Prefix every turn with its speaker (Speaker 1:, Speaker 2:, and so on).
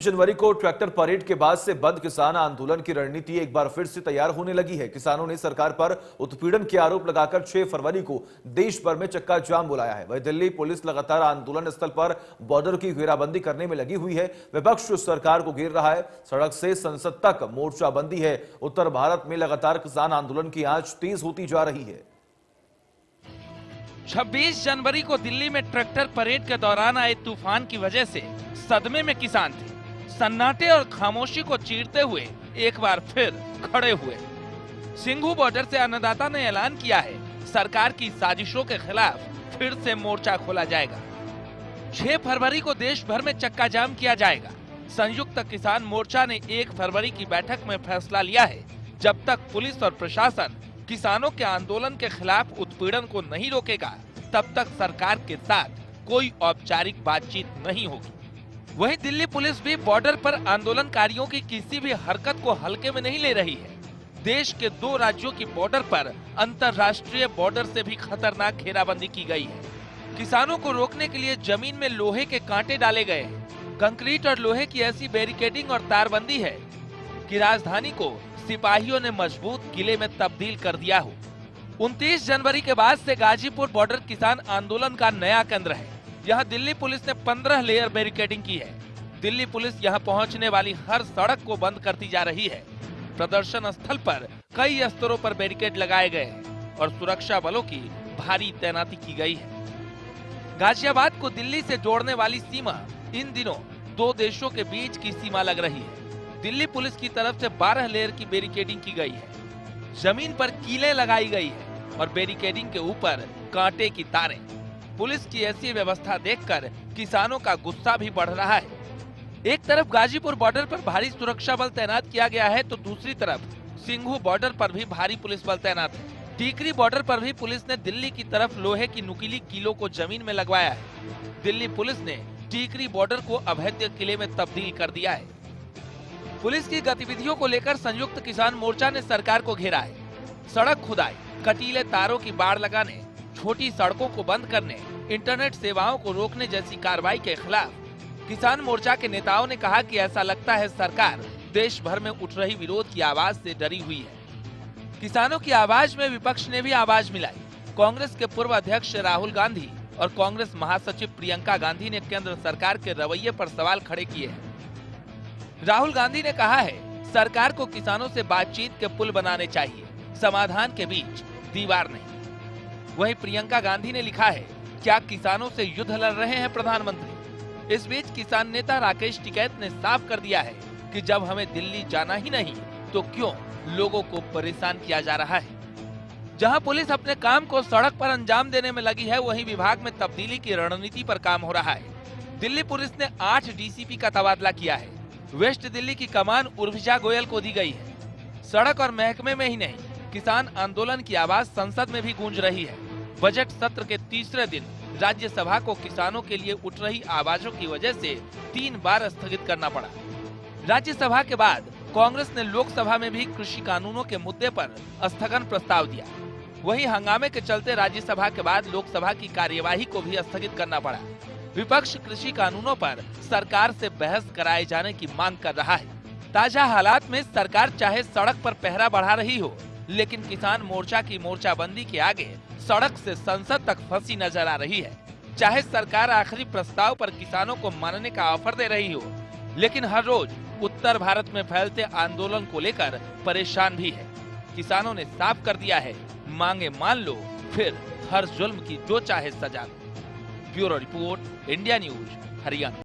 Speaker 1: जनवरी को tractor parade के बाद से बंद किसान आंदोलन की रणनीति एक बार फिर से तैयार होने लगी है। किसानों ने सरकार पर उत्पीड़न के आरोप लगाकर 6 फरवरी को देश भर में चक्का जाम बुलाया है। वहीं दिल्ली पुलिस लगातार आंदोलन स्थल पर बॉर्डर की घेराबंदी करने में लगी हुई है। विपक्ष सरकार को घेर रहा है, सड़क से संसद तक मोर्चाबंदी है। उत्तर भारत में लगातार किसान आंदोलन की आंच तेज होती जा रही है।
Speaker 2: 26 जनवरी को दिल्ली में ट्रैक्टर परेड के दौरान आए तूफान की वजह से सदमे में किसान थे। सन्नाटे और खामोशी को चीरते हुए एक बार फिर खड़े हुए। सिंघू बॉर्डर से अन्नदाता ने ऐलान किया है, सरकार की साजिशों के खिलाफ फिर से मोर्चा खोला जाएगा। 6 फरवरी को देश भर में चक्का जाम किया जाएगा। संयुक्त किसान मोर्चा ने 1 फरवरी की बैठक में फैसला लिया है, जब तक पुलिस और प्रशासन किसानों के आंदोलन के खिलाफ उत्पीड़न को नहीं रोकेगा, तब तक सरकार के साथ कोई औपचारिक बातचीत नहीं होगी। वहीं दिल्ली पुलिस भी बॉर्डर पर आंदोलनकारियों की किसी भी हरकत को हल्के में नहीं ले रही है। देश के 2 राज्यों की बॉर्डर पर अंतर्राष्ट्रीय बॉर्डर से भी खतरनाक घेराबंदी की गई है। किसानों को रोकने के लिए जमीन में लोहे के कांटे डाले गए हैं। कंक्रीट और लोहे की ऐसी बैरिकेडिंग और तारबंदी है कि राजधानी को सिपाहियों ने मजबूत किले में तब्दील कर दिया हो। 29 जनवरी के बाद से गाजीपुर बॉर्डर किसान आंदोलन का नया केंद्र है। यहाँ दिल्ली पुलिस ने 15 लेयर बैरिकेडिंग की है। दिल्ली पुलिस यहाँ पहुँचने वाली हर सड़क को बंद करती जा रही है। प्रदर्शन स्थल पर कई स्तरों पर बैरिकेड लगाए गए हैं और सुरक्षा बलों की भारी तैनाती की गई है। गाजियाबाद को दिल्ली से जोड़ने वाली सीमा इन दिनों 2 देशों के बीच की सीमा लग रही है। दिल्ली पुलिस की तरफ से 12 लेयर की बैरिकेडिंग की गई है। जमीन पर कीलें लगाई गई है और बैरिकेडिंग के ऊपर कांटे की तारें। पुलिस की ऐसी व्यवस्था देखकर किसानों का गुस्सा भी बढ़ रहा है। एक तरफ गाजीपुर बॉर्डर पर भारी सुरक्षा बल तैनात किया गया है, तो दूसरी तरफ सिंघू बॉर्डर पर भी भारी पुलिस बल तैनात है। टीकरी बॉर्डर पर भी पुलिस ने दिल्ली की तरफ लोहे की नुकीली कीलों को जमीन में लगवाया है। दिल्ली पुलिस ने टीकरी बॉर्डर को अवैध किले में तब्दील कर दिया है। पुलिस की गतिविधियों को लेकर संयुक्त किसान मोर्चा ने सरकार को घेरा है। सड़क खुदाई, कटीले तारों की बाड़ लगाने, छोटी सड़कों को बंद करने, इंटरनेट सेवाओं को रोकने जैसी कार्रवाई के खिलाफ किसान मोर्चा के नेताओं ने कहा कि ऐसा लगता है सरकार देश भर में उठ रही विरोध की आवाज से डरी हुई है। किसानों की आवाज में विपक्ष ने भी आवाज मिलाई। कांग्रेस के पूर्व अध्यक्ष राहुल गांधी और कांग्रेस महासचिव प्रियंका गांधी ने केंद्र सरकार के रवैये पर सवाल खड़े किए हैं। राहुल गांधी ने कहा है, सरकार को किसानों से बातचीत के पुल बनाने चाहिए, समाधान के बीच दीवार नहीं। वहीं प्रियंका गांधी ने लिखा है, क्या किसानों से युद्ध लड़ रहे हैं प्रधानमंत्री। इस बीच किसान नेता राकेश टिकैत ने साफ कर दिया है कि जब हमें दिल्ली जाना ही नहीं तो क्यों लोगों को परेशान किया जा रहा है। जहां पुलिस अपने काम को सड़क पर अंजाम देने में लगी है, वहीं विभाग में तब्दीली की रणनीति पर काम हो रहा है। दिल्ली पुलिस ने 8 डीसीपी का तबादला किया है। वेस्ट दिल्ली की कमान उर्विजा गोयल को दी गई है। सड़क और महकमे में ही नहीं, किसान आंदोलन की आवाज संसद में भी गूंज रही है। बजट सत्र के तीसरे दिन राज्यसभा को किसानों के लिए उठ रही आवाजों की वजह से 3 बार स्थगित करना पड़ा। राज्यसभा के बाद कांग्रेस ने लोकसभा में भी कृषि कानूनों के मुद्दे पर स्थगन प्रस्ताव दिया। वहीं हंगामे के चलते राज्यसभा के बाद लोकसभा की कार्यवाही को भी स्थगित करना पड़ा। विपक्ष कृषि कानूनों पर सरकार से बहस कराए जाने की मांग कर रहा है। ताजा हालात में सरकार चाहे सड़क पर पहरा बढ़ा रही हो, लेकिन किसान मोर्चा की मोर्चाबंदी के आगे सड़क से संसद तक फंसी नजर आ रही है। चाहे सरकार आखिरी प्रस्ताव पर किसानों को मानने का ऑफर दे रही हो, लेकिन हर रोज उत्तर भारत में फैलते आंदोलन को लेकर परेशान भी है। किसानों ने साफ कर दिया है, मांगे मान लो, फिर हर जुल्म की जो चाहे सजा लो। Bureau report, India News, Haryana.